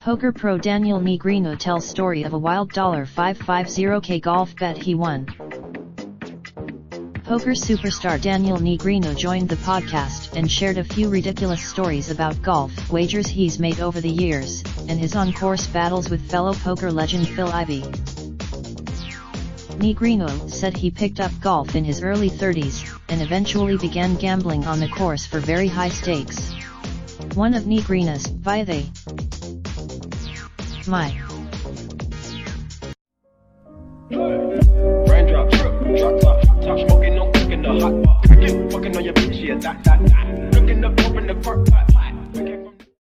Poker pro Daniel Negreanu tells story of a wild $550K golf bet he won. Poker superstar Daniel Negreanu joined the podcast and shared a few ridiculous stories about golf wagers he's made over the years, and his on-course battles with fellow poker legend Phil Ivey. Negreanu said he picked up golf in his early 30s, and eventually began gambling on the course for very high stakes. One of Negreanu's My. Raindrop, drop top smoking, no cooking the hot pot. Fucking on your bitch, yeah, that. Looking up, open the park pot.